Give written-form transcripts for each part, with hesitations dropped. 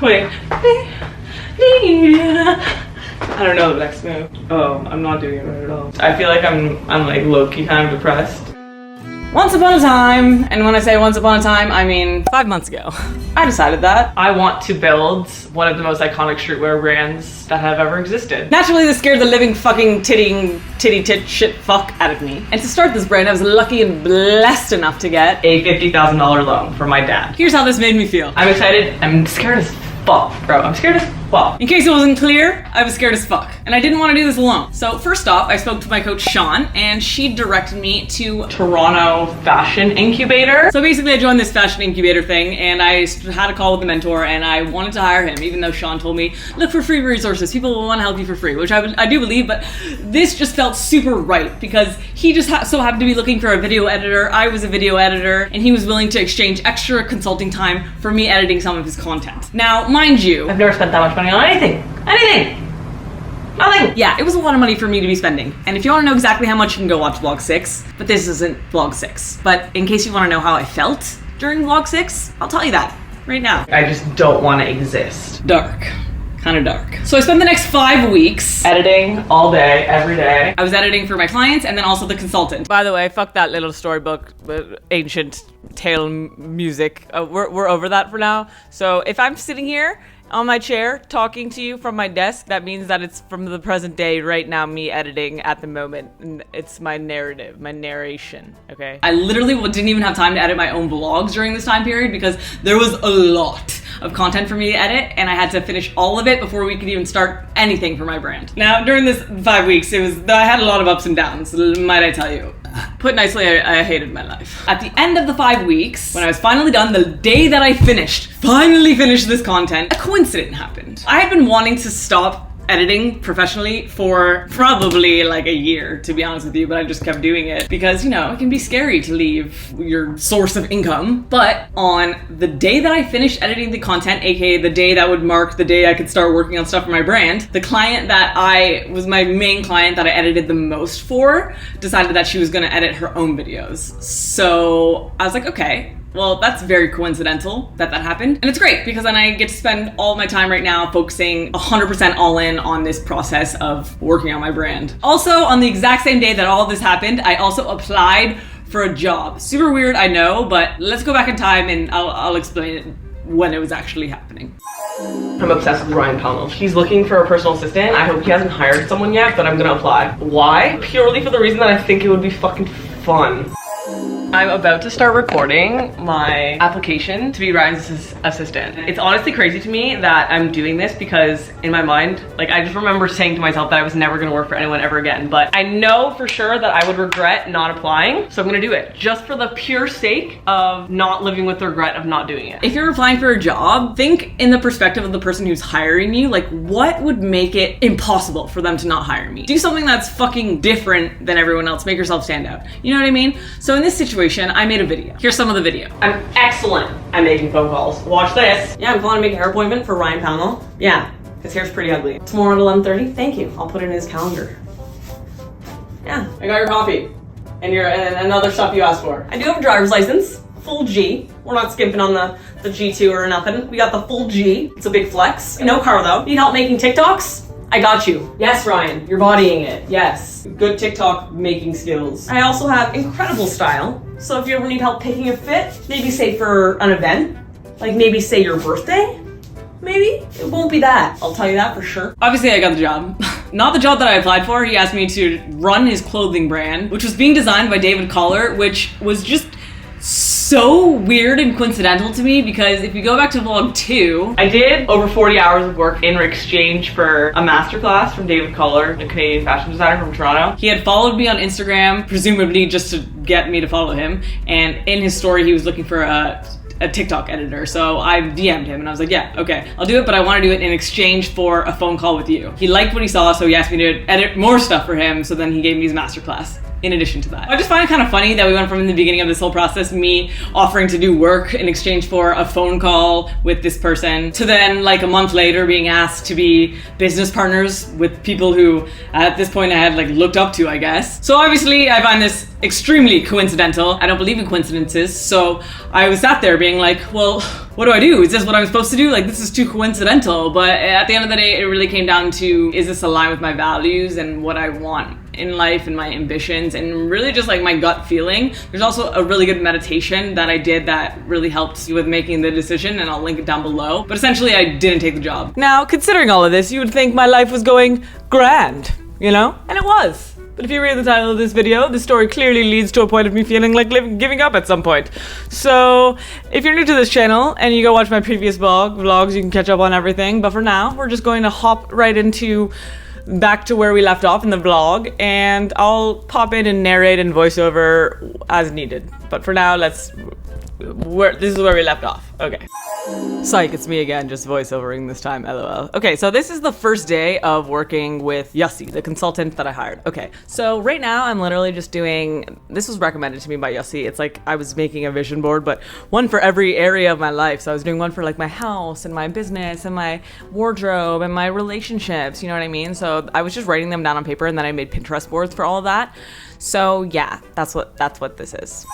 Wait. I don't know the next move. Oh, I'm not doing it right at all. I feel like I'm like low-key kind of depressed. Once upon a time, and when I say once upon a time, I mean 5 months ago, I decided that I want to build one of the most iconic streetwear brands that have ever existed. Naturally, this scared the living fucking titty tit shit fuck out of me. And to start this brand, I was lucky and blessed enough to get a $50,000 loan from my dad. Here's how this made me feel. I'm excited. I'm scared as fuck, bro. I'm scared as fuck. In case it wasn't clear, I was scared as fuck. And I didn't want to do this alone. So first off, I spoke to my coach, Sean, and she directed me to Toronto Fashion Incubator. So basically I joined this fashion incubator thing and I had a call with the mentor and I wanted to hire him, even though Sean told me, look for free resources. People will want to help you for free, which I do believe, but this just felt super right because he just so happened to be looking for a video editor. I was a video editor and he was willing to exchange extra consulting time for me editing some of his content. Now, mind you, I've never spent that much money on anything. Nothing. Yeah, it was a lot of money for me to be spending. And if you want to know exactly how much, you can go watch vlog 6, but this isn't vlog 6. But in case you want to know how I felt during vlog 6, I'll tell you that right now. I just don't want to exist. Dark. Kind of dark. So I spent the next 5 weeks editing all day, every day. I was editing for my clients and then also the consultant. By the way, fuck that little storybook, ancient tale music. We're over that for now. So if I'm sitting here on my chair talking to you from my desk, that means that it's from the present day right now, me editing at the moment. And it's my narrative, my narration, okay? I literally didn't even have time to edit my own vlogs during this time period because there was a lot of content for me to edit and I had to finish all of it before we could even start anything for my brand. Now, during this 5 weeks, I had a lot of ups and downs, might I tell you. Put nicely, I hated my life. At the end of the 5 weeks, when I was finally done, the day that I finally finished this content, a coincidence happened. I had been wanting to stop editing professionally for probably like a year, to be honest with you, but I just kept doing it because, you know, it can be scary to leave your source of income. But on the day that I finished editing the content, aka the day that would mark the day I could start working on stuff for my brand, the client that was my main client that I edited the most for decided that she was gonna edit her own videos. So I was like, okay, well, that's very coincidental that happened. And it's great because then I get to spend all my time right now focusing 100% all in on this process of working on my brand. Also, on the exact same day that all of this happened, I also applied for a job. Super weird, I know, but let's go back in time and I'll explain it when it was actually happening. I'm obsessed with Ryan Pownell. He's looking for a personal assistant. I hope he hasn't hired someone yet, but I'm gonna apply. Why? Purely for the reason that I think it would be fucking fun. I'm about to start recording my application to be Ryan's assistant. It's honestly crazy to me that I'm doing this because in my mind, like I just remember saying to myself that I was never gonna work for anyone ever again. But I know for sure that I would regret not applying. So I'm gonna do it just for the pure sake of not living with the regret of not doing it. If you're applying for a job, think in the perspective of the person who's hiring you. Like what would make it impossible for them to not hire me? Do something that's fucking different than everyone else. Make yourself stand out. You know what I mean? So in this situation, I made a video. Here's some of the video. I'm excellent at making phone calls. Watch this. Yeah, I'm calling to make a hair appointment for Ryan Pownell. Yeah, his hair's pretty ugly. Tomorrow at 11:30. Thank you. I'll put it in his calendar. Yeah, I got your coffee and and other stuff you asked for. I do have a driver's license, full G. We're not skimping on the G2 or nothing. We got the full G. It's a big flex. No car though. Need help making TikToks? I got you. Yes, Ryan, you're bodying it. Yes, good TikTok making skills. I also have incredible style. So if you ever need help picking a fit, maybe say for an event, like maybe say your birthday, maybe? It won't be that. I'll tell you that for sure. Obviously I got the job. Not the job that I applied for. He asked me to run his clothing brand, which was being designed by David Collar, which was just so weird and coincidental to me because if you go back to vlog 2, I did over 40 hours of work in exchange for a masterclass from David Collar, a Canadian fashion designer from Toronto. He had followed me on Instagram, presumably just to get me to follow him, and in his story he was looking for a TikTok editor. So I DM'd him and I was like, yeah, okay, I'll do it, but I want to do it in exchange for a phone call with you. He liked what he saw, so he asked me to edit more stuff for him, so then he gave me his masterclass. in addition to that. I just find it kind of funny that we went from the beginning of this whole process, me offering to do work in exchange for a phone call with this person, to then like a month later being asked to be business partners with people who at this point I had like looked up to, I guess. So obviously I find this extremely coincidental. I don't believe in coincidences. So I was sat there being like, well, what do I do? Is this what I'm supposed to do? Like, this is too coincidental. But at the end of the day, it really came down to, is this aligned with my values and what I want in life and my ambitions and really just like my gut feeling. There's also a really good meditation that I did that really helped with making the decision, and I'll link it down below. But essentially I didn't take the job. Now, considering all of this, you would think my life was going grand, you know? And it was. But if you read the title of this video, the story clearly leads to a point of me feeling like giving up at some point. So if you're new to this channel and you go watch my previous vlogs, you can catch up on everything. But for now, we're just going to hop right into back to where we left off in the vlog, and I'll pop in and narrate and voiceover as needed. But for now, this is where we left off. Okay. Psych, it's me again, just voiceovering this time, lol. Okay, so this is the first day of working with Yussi, the consultant that I hired. Okay, so right now I'm literally just doing, this was recommended to me by Yussi. It's like I was making a vision board, but one for every area of my life. So I was doing one for like my house and my business and my wardrobe and my relationships, you know what I mean? So I was just writing them down on paper, and then I made Pinterest boards for all of that. So yeah, that's what this is.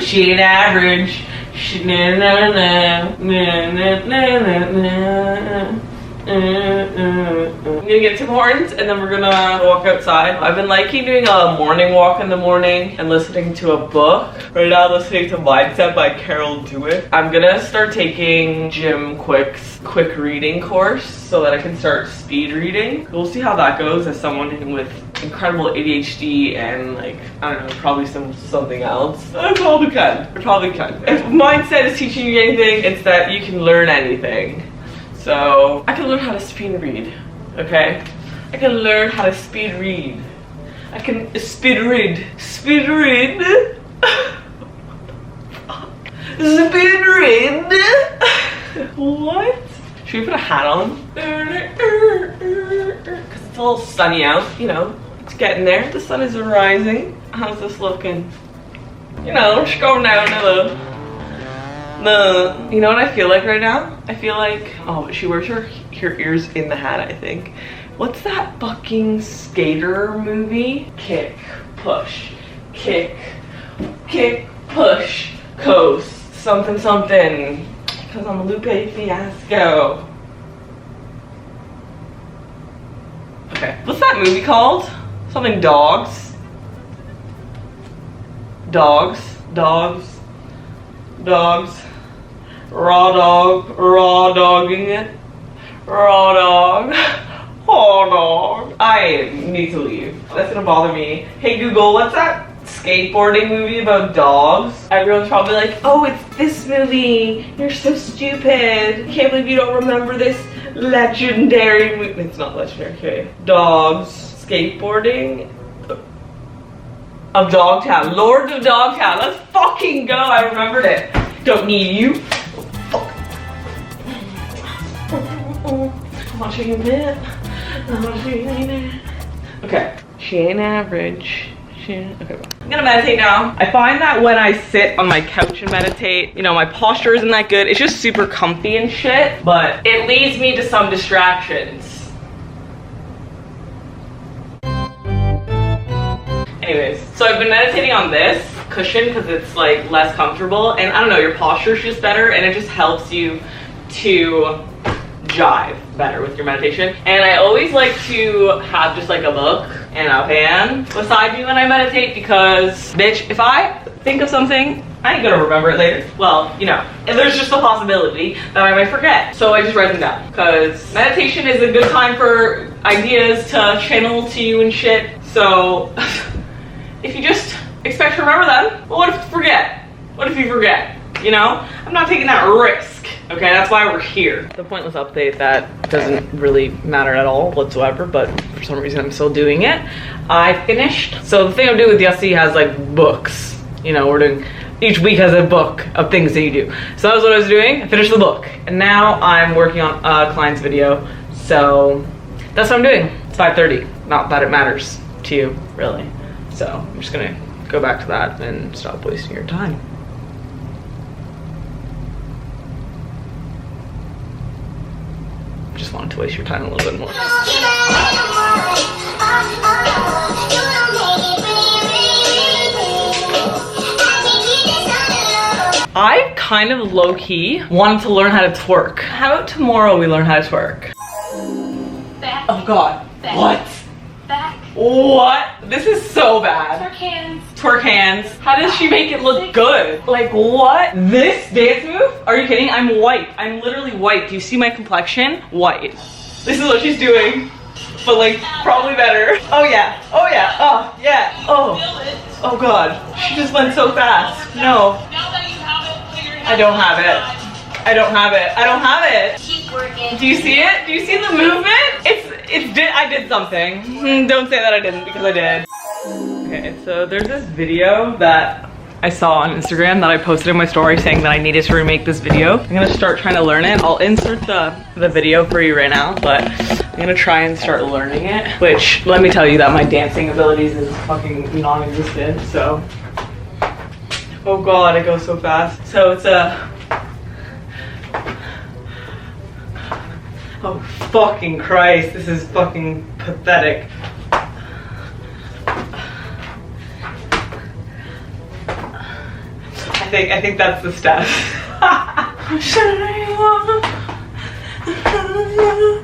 She ain't average. She na na na na na na na. I'm gonna get Tim Hortons and then we're gonna walk outside. I've been liking doing a morning walk in the morning and listening to a book. Right now I'm listening to Mindset by Carol Dweck. I'm gonna start taking Jim Quick's quick reading course so that I can start speed reading. We'll see how that goes as someone with incredible ADHD and like, I don't know, probably something else. I probably can. If Mindset is teaching you anything, it's that you can learn anything. So I can learn how to speed read, okay? I can learn how to speed read. I can speed read. Speed read. Speed read. What? Should we put a hat on? Because it's a little sunny out, you know. It's getting there. The sun is rising. How's this looking? You know, just going down to you know what I feel like right now? I feel like, oh, she wears her ears in the hat, I think. What's that fucking skater movie? Kick, push, kick, push, coast, something, something. Because I'm Lupe Fiasco. Okay, what's that movie called? Something dogs. Dogs. Raw dogging it. Raw dog. Oh dog. I need to leave. That's gonna bother me. Hey Google, what's that skateboarding movie about dogs? Everyone's probably like, oh, it's this movie. You're so stupid. Can't believe you don't remember this legendary movie. It's not legendary, okay. Dogs, skateboarding. Of Dogtown. Lords of Dogtown. Let's fucking go. I remembered it. Don't need you. I'll show you a bit. I'll show you later. Okay. She ain't average. Okay, I'm gonna meditate now. I find that when I sit on my couch and meditate, you know, my posture isn't that good. It's just super comfy and shit, but it leads me to some distractions. Anyways, so I've been meditating on this cushion because it's like less comfortable, and I don't know, your posture's just better, and it just helps you to jive better with your meditation. And I always like to have just like a book and a pen beside me when I meditate, because bitch, if I think of something, I ain't gonna remember it later. Well, you know, and there's just a possibility that I might forget. So I just write them down, because meditation is a good time for ideas to channel to you and shit. So if you just expect to remember them, well, what if you forget? What if you forget? You know? I'm not taking that risk. Okay, that's why we're here. The pointless update that doesn't really matter at all whatsoever, but for some reason I'm still doing it. I finished. So the thing I'm doing with Yussi has like books. You know, we're doing, each week has a book of things that you do. So that was what I was doing. I finished the book. And now I'm working on a client's video. So that's what I'm doing. It's 5:30. Not that it matters. to you, really. So I'm just gonna go back to that and stop wasting your time. Just wanted to waste your time a little bit more. I kind of low-key wanted to learn how to twerk. How about tomorrow we learn how to twerk? Back. Oh God. Back. What? Back. What? This is so bad. Twerk hands. Twerk hands. How does she make it look good? Like what? This dance move? Are you kidding? I'm white. I'm literally white. Do you see my complexion? White. This is what she's doing. But like probably better. Oh yeah. Oh yeah. Oh yeah. Oh. Oh God. She just went so fast. No. I don't have it. I don't have it. I don't have it. Keep working. Do you see it? Do you see the movement? I did something. Don't say that I didn't, because I did. Okay, so there's this video that I saw on Instagram that I posted in my story saying that I needed to remake this video. I'm gonna start trying to learn it. I'll insert the video for you right now, but I'm gonna try and start learning it, which let me tell you that my dancing abilities is fucking non-existent, so. Oh God, it goes so fast. So it's a, oh fucking Christ, this is fucking pathetic. I think that's the step.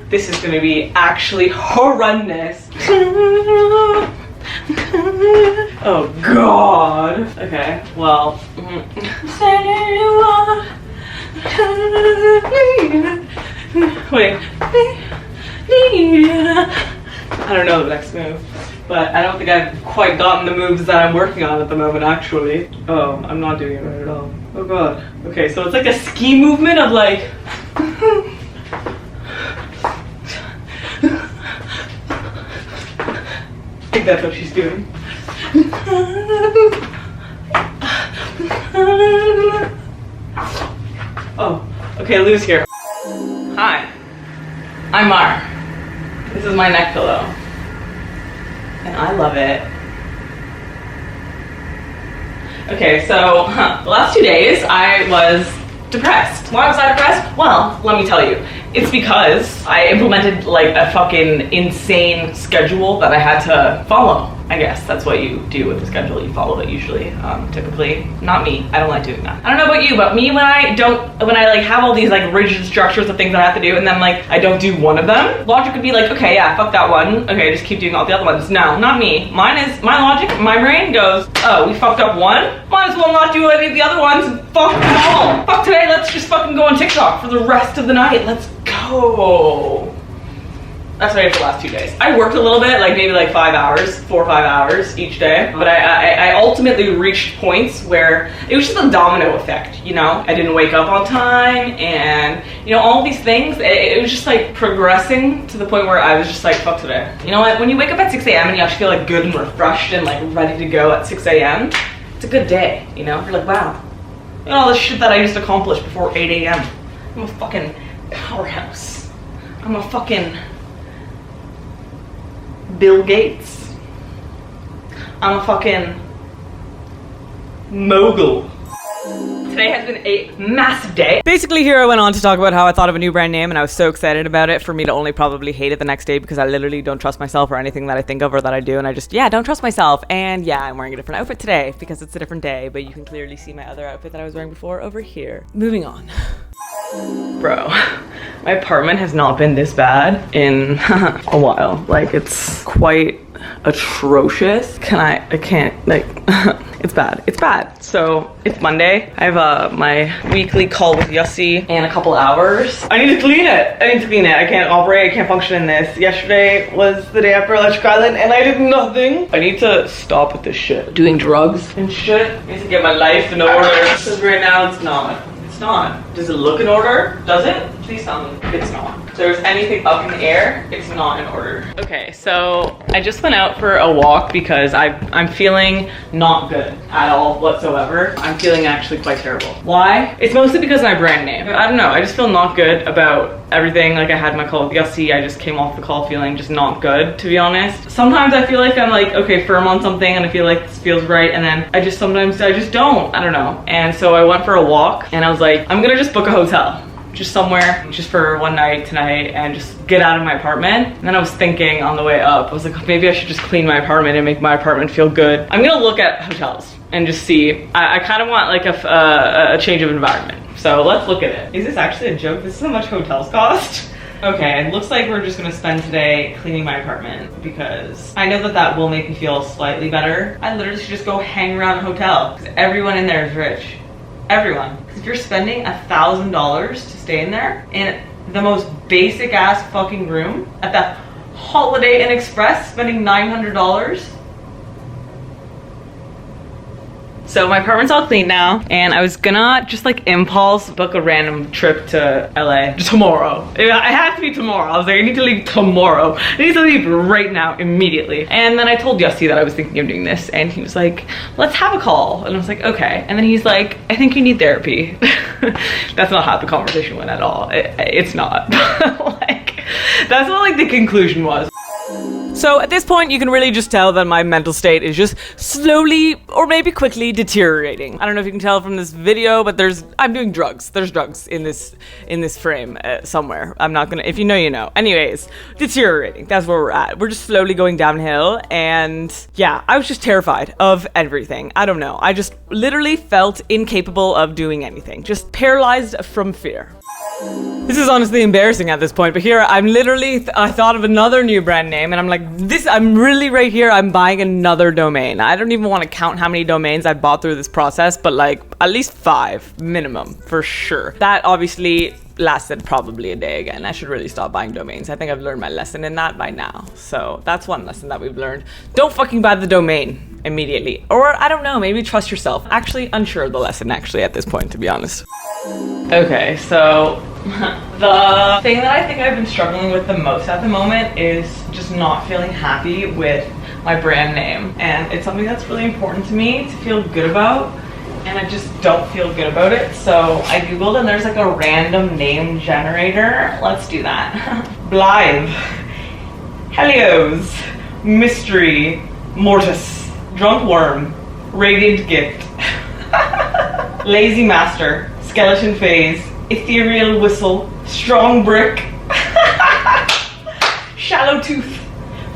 This is gonna be actually horrendous. Oh God. Okay, well. Wait. I don't know the next move, but I don't think I've quite gotten the moves that I'm working on at the moment, actually. Oh, I'm not doing it right at all. Oh God. Okay, so it's like a ski movement of like. I think that's what she's doing. Oh, okay, Lou's here. Hi, I'm Mar. This is my neck pillow. And I love it. Okay, so the last 2 days I was depressed. Why was I depressed? Well, let me tell you. It's because I implemented like a fucking insane schedule that I had to follow. I guess that's what you do with the schedule. You follow it usually, typically. Not me. I don't like doing that. I don't know about you, but me when I like have all these like rigid structures of things that I have to do and then like I don't do one of them, logic would be like, okay, yeah, fuck that one. Okay, just keep doing all the other ones. No, not me. Mine is, my logic, my brain goes, oh, we fucked up one? Might as well not do any of the other ones and fuck them all. Fuck today, let's just fucking go on TikTok for the rest of the night. Let's go. That's what I did for the last 2 days. I worked a little bit, like maybe like 5 hours, 4 or 5 hours each day. But I ultimately reached points where it was just a domino effect, you know? I didn't wake up on time and, you know, all these things. It was just like progressing to the point where I was just like, fuck today. You know what? When you wake up at 6 a.m. and you actually feel like good and refreshed and like ready to go at 6 a.m., it's a good day, you know? You're like, wow. You know, all this shit that I just accomplished before 8 a.m. I'm a fucking powerhouse. I'm a fucking Bill Gates. I'm a fucking mogul. Today has been a massive day. Basically, here I went on to talk about how I thought of a new brand name and I was so excited about it for me to only probably hate it the next day because I literally don't trust myself or anything that I think of or that I do, and I just, yeah, don't trust myself. And yeah, I'm wearing a different outfit today because it's a different day, but you can clearly see my other outfit that I was wearing before over here.Moving on. Bro, my apartment has not been this bad in a while. Like, it's quite atrocious. I can't, like, it's bad. It's bad. So, it's Monday. I have my weekly call with Yussi in a couple hours. I need to clean it. I can't operate. I can't function in this. Yesterday was the day after Electric Island and I did nothing. I need to stop with this shit. Doing drugs and shit. I need to get my life in order. Because right now it's not. Not. Does it look in order? Does it? Please tell me. It's not. there's anything up in the air, it's not in order. Okay, so I just went out for a walk because I'm feeling not good at all whatsoever. I'm feeling actually quite terrible. Why? It's mostly because of my brand name. I don't know, I just feel not good about everything. Like I had my call with Yussi, I just came off the call feeling just not good, to be honest. Sometimes I feel like I'm like, okay, firm on something and I feel like this feels right, and then I just don't, I don't know. And so I went for a walk and I was like, I'm gonna just book a hotel. Just somewhere, just for one night tonight, and just get out of my apartment. And then I was thinking on the way up, I was like, maybe I should just clean my apartment and make my apartment feel good. I'm gonna look at hotels and just see. I kind of want like a change of environment. So let's look at it. Is this actually a joke? This is how much hotels cost? Okay, it looks like we're just gonna spend today cleaning my apartment because I know that that will make me feel slightly better. I literally should just go hang around a hotel because everyone in there is rich. Everyone. If you're spending $1,000 to stay in there in the most basic ass fucking room at the Holiday Inn Express, spending $900. So my apartment's all clean now, and I was gonna just like impulse book a random trip to LA tomorrow. It had to be tomorrow. I was like, I need to leave tomorrow. I need to leave right now, immediately. And then I told Yussi that I was thinking of doing this, and he was like, let's have a call. And I was like, okay. And then he's like, I think you need therapy. That's not how the conversation went at all. It's not. Like, that's what like the conclusion was. So at this point, you can really just tell that my mental state is just slowly or maybe quickly deteriorating. I don't know if you can tell from this video, but I'm doing drugs. There's drugs in this frame somewhere. I'm not gonna, if you know, you know. Anyways, deteriorating. That's where we're at. We're just slowly going downhill, and yeah, I was just terrified of everything. I don't know. I just literally felt incapable of doing anything. Just paralyzed from fear. This is honestly embarrassing at this point, but here I'm literally, I thought of another new brand name, and I'm like, I'm really right here, I'm buying another domain. I don't even want to count how many domains I bought through this process, but like at least 5 minimum for sure. That obviously lasted probably a day again. I should really stop buying domains. I think I've learned my lesson in that by now. So that's one lesson that we've learned. Don't fucking buy the domain immediately. Or I don't know, maybe trust yourself. Actually, unsure of the lesson actually at this point, to be honest. Okay, so the thing that I think I've been struggling with the most at the moment is just not feeling happy with my brand name. And it's something that's really important to me to feel good about, and I just don't feel good about it. So I googled, and there's like a random name generator. Let's do that. Blythe, Helios, Mystery, Mortis, Drunk Worm, Radiant Gift, Lazy Master, Skeleton Phase, Ethereal Whistle, Strong Brick, Shallow Tooth,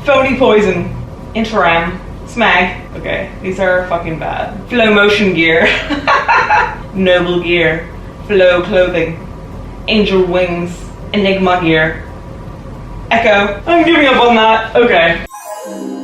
Phony Poison, Interam, Smag. Okay, these are fucking bad. Flow Motion Gear, Noble Gear, Flow Clothing, Angel Wings, Enigma Gear, Echo. I'm giving up on that. Okay.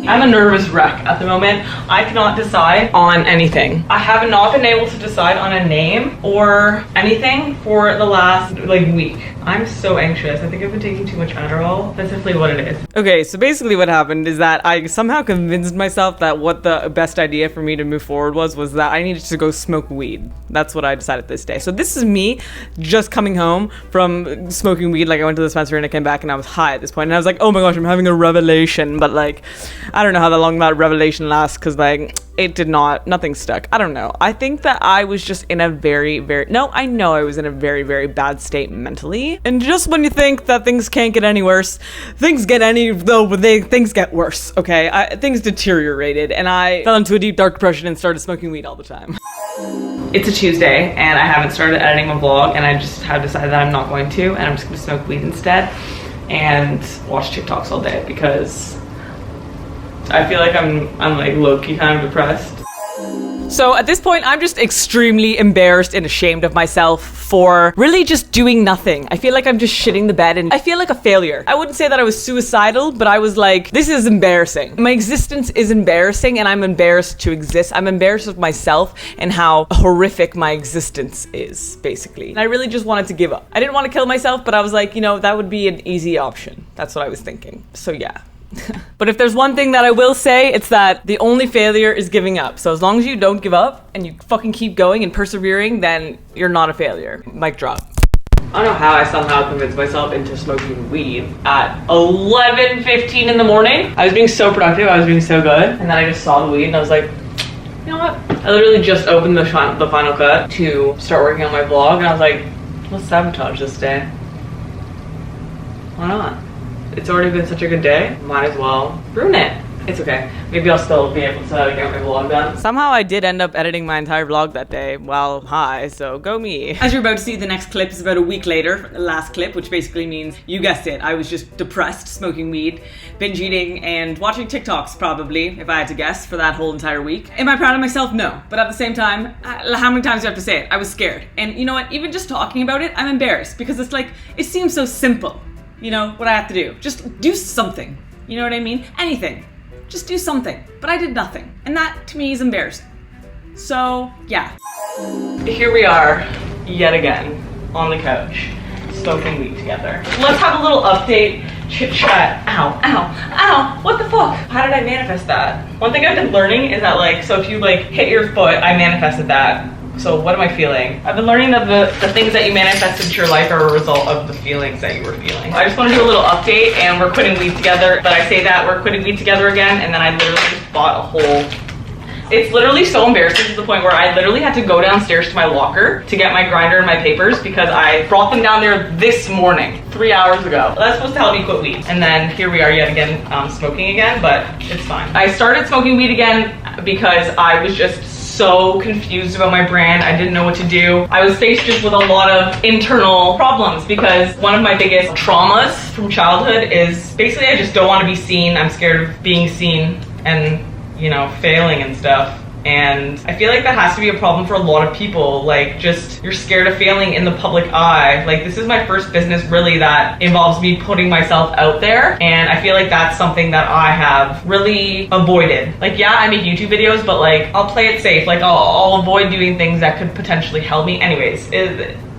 I'm a nervous wreck at the moment. I cannot decide on anything. I have not been able to decide on a name or anything for the last like week. I'm so anxious. I think I've been taking too much Adderall. That's definitely what it is. Okay, so basically what happened is that I somehow convinced myself that what the best idea for me to move forward was that I needed to go smoke weed. That's what I decided this day. So this is me just coming home from smoking weed. Like I went to the dispensary and I came back and I was high at this point. And I was like, oh my gosh, I'm having a revelation. But like, I don't know how long that revelation lasts, because like it did not, nothing stuck. I don't know. I think that I was just in a I know I was in a very, very bad state mentally. And just when you think that things can't get any worse, things get worse, okay? Things deteriorated, and I fell into a deep, dark depression and started smoking weed all the time. It's a Tuesday, and I haven't started editing my vlog, and I just have decided that I'm not going to, and I'm just gonna smoke weed instead and watch TikToks all day, because I feel like I'm like low-key kind of depressed. So at this point, I'm just extremely embarrassed and ashamed of myself for really just doing nothing. I feel like I'm just shitting the bed, and I feel like a failure. I wouldn't say that I was suicidal, but I was like, this is embarrassing. My existence is embarrassing, and I'm embarrassed to exist. I'm embarrassed of myself and how horrific my existence is, basically. And I really just wanted to give up. I didn't want to kill myself, but I was like, you know, that would be an easy option. That's what I was thinking. So yeah. But if there's one thing that I will say, it's that the only failure is giving up. So as long as you don't give up and you fucking keep going and persevering, then you're not a failure. Mic drop. I don't know how I somehow convinced myself into smoking weed at 11:15 in the morning. I was being so productive, I was being so good, and then I just saw the weed and I was like, you know what? I literally just opened the Final Cut to start working on my vlog, and I was like, let's sabotage this day. Why not? It's already been such a good day, might as well ruin it. It's okay. Maybe I'll still be able to get my vlog done. Somehow I did end up editing my entire vlog that day while high, so go me. As you're about to see, the next clip is about a week later, the last clip, which basically means, you guessed it, I was just depressed, smoking weed, binge eating, and watching TikToks probably, if I had to guess, for that whole entire week. Am I proud of myself? No. But at the same time, how many times do I have to say it? I was scared. And you know what? Even just talking about it, I'm embarrassed because it's like, it seems so simple. You know, what I have to do. Just do something. You know what I mean? Anything. Just do something. But I did nothing. And that, to me, is embarrassing. So, yeah. Here we are, yet again, on the couch, smoking weed together. Let's have a little update, chit chat. Ow, ow, ow, what the fuck? How did I manifest that? One thing I've been learning is that, like, so if you, like, hit your foot, I manifested that. So what am I feeling? I've been learning that the things that you manifest into your life are a result of the feelings that you were feeling. I just want to do a little update, and we're quitting weed together. But I say that we're quitting weed together again, and then I literally just bought a whole... It's literally so embarrassing to the point where I literally had to go downstairs to my locker to get my grinder and my papers because I brought them down there this morning, 3 hours ago. That's supposed to help me quit weed. And then here we are yet again smoking again, but it's fine. I started smoking weed again because I was just so confused about my brand. I didn't know what to do. I was faced just with a lot of internal problems because one of my biggest traumas from childhood is basically I just don't want to be seen. I'm scared of being seen and, you know, failing and stuff. And I feel like that has to be a problem for a lot of people. Like, just, you're scared of failing in the public eye. Like, this is my first business really that involves me putting myself out there. And I feel like that's something that I have really avoided. Like, yeah, I make YouTube videos, but like, I'll play it safe. Like, I'll avoid doing things that could potentially help me. Anyways,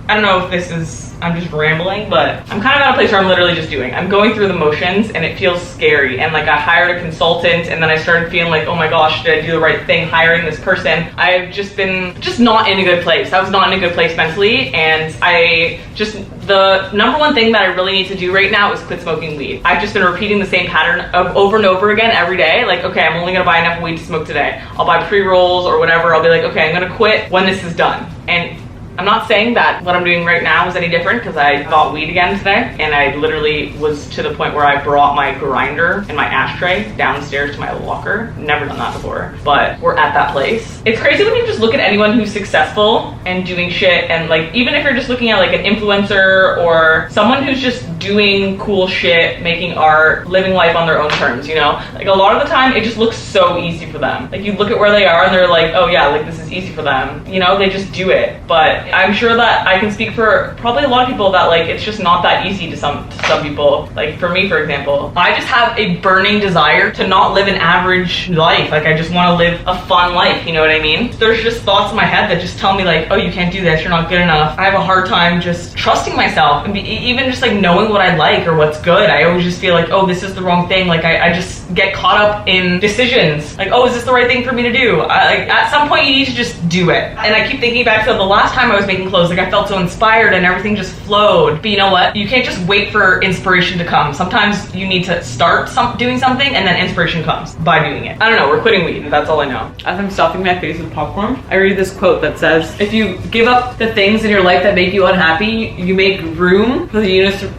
I don't know if this is, I'm just rambling, but I'm kind of at a place where I'm literally just doing. I'm going through the motions and it feels scary. And like I hired a consultant and then I started feeling like, oh my gosh, did I do the right thing hiring this person? I've just been not in a good place. I was not in a good place mentally, and the number one thing that I really need to do right now is quit smoking weed. I've just been repeating the same pattern of over and over again every day. Like, okay, I'm only gonna buy enough weed to smoke today. I'll buy pre-rolls or whatever. I'll be like, okay, I'm gonna quit when this is done. And I'm not saying that what I'm doing right now is any different because I bought weed again today, and I literally was to the point where I brought my grinder and my ashtray downstairs to my locker. Never done that before, but we're at that place. It's crazy when you just look at anyone who's successful and doing shit, and like, even if you're just looking at like an influencer or someone who's just doing cool shit, making art, living life on their own terms, you know? Like, a lot of the time, it just looks so easy for them. Like, you look at where they are and they're like, oh yeah, like this is easy for them. You know, they just do it. But I'm sure that I can speak for probably a lot of people that like, it's just not that easy to some people. Like for me, for example, I just have a burning desire to not live an average life. Like, I just want to live a fun life, you know what I mean? There's just thoughts in my head that just tell me like, oh, you can't do this, you're not good enough. I have a hard time just trusting myself, and even just like knowing what I like or what's good. I always just feel like, oh, this is the wrong thing. Like, I just get caught up in decisions. Like, oh, is this the right thing for me to do? Like, at some point you need to just do it. And I keep thinking back to the last time I was making clothes, like I felt so inspired and everything just flowed. But you know what? You can't just wait for inspiration to come. Sometimes you need to start doing something, and then inspiration comes by doing it. I don't know, we're quitting weed, that's all I know. As I'm stuffing my face with popcorn, I read this quote that says, if you give up the things in your life that make you unhappy, you make room for the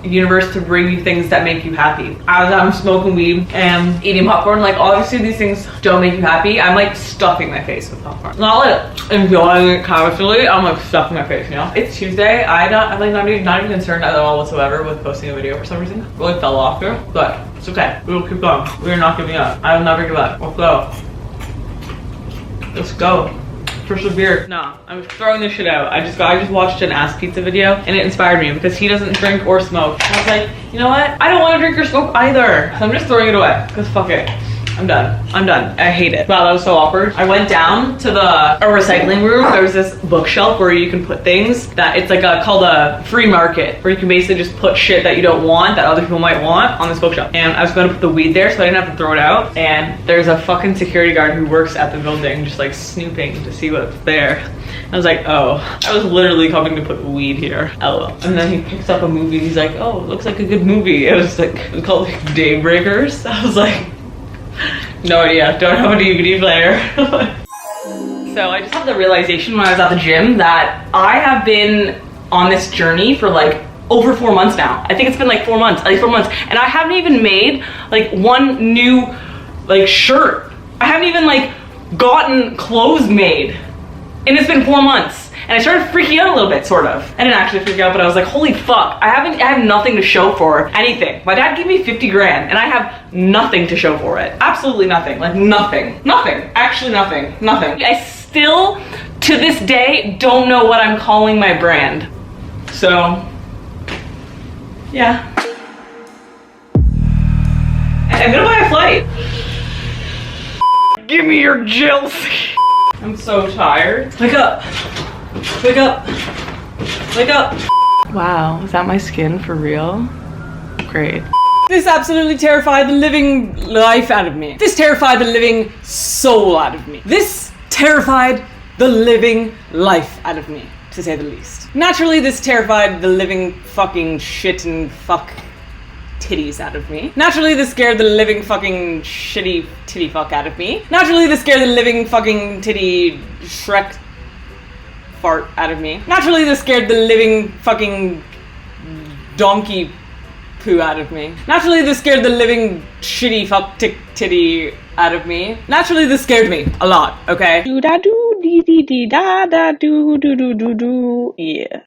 universe to bring you things that make you happy. As I'm smoking weed and eating popcorn, like obviously these things don't make you happy. I'm like stuffing my face with popcorn. Not like enjoying it casually, I'm like stuffing my face, you know? It's Tuesday, I'm like not even concerned at all whatsoever with posting a video for some reason. Really fell off here, but it's okay. We will keep going. We are not giving up. I will never give up. Let's go. Let's go. Persevere. No, I'm throwing this shit out. I just watched an Ass Pizza video and it inspired me because he doesn't drink or smoke. I was like, you know what? I don't want to drink or smoke either. So I'm just throwing it away because fuck it. I'm done. I'm done. I hate it. Wow, that was so awkward. I went down to a recycling room. There was this bookshelf where you can put things that it's like called a free market, where you can basically just put shit that you don't want that other people might want on this bookshelf. And I was going to put the weed there so I didn't have to throw it out. And there's a fucking security guard who works at the building just like snooping to see what's there. I was like, oh, I was literally coming to put weed here. LOL. And then he picks up a movie. He's like, oh, it looks like a good movie. It was called like Daybreakers. I was like, no idea. Don't have a DVD player. So I just had the realization when I was at the gym that I have been on this journey for like over 4 months now. I think it's been like 4 months, at least 4 months. And I haven't even made like one new like shirt. I haven't even like gotten clothes made. And it's been 4 months. And I started freaking out a little bit, sort of. I didn't actually freak out, but I was like, holy fuck, I have nothing to show for anything. My dad gave me 50 grand and I have nothing to show for it. Absolutely nothing, like nothing, nothing, actually nothing, nothing. I still, to this day, don't know what I'm calling my brand. So, yeah. I'm gonna buy a flight. Give me your gels. I'm so tired. Wake up. Wake up. Wake up. Wow, is that my skin for real? Great. This absolutely terrified the living life out of me. This terrified the living soul out of me. This terrified the living life out of me, to say the least. Naturally, this terrified the living fucking shit and fuck titties out of me. Naturally, this scared the living fucking shitty titty fuck out of me. Naturally, this scared the living fucking titty Shrek fart out of me. Naturally, this scared the living fucking donkey poo out of me. Naturally, this scared the living shitty fuck tick titty out of me. Naturally, this scared me a lot, okay? Do da do dee dee dee da da do do do do do. Yeah.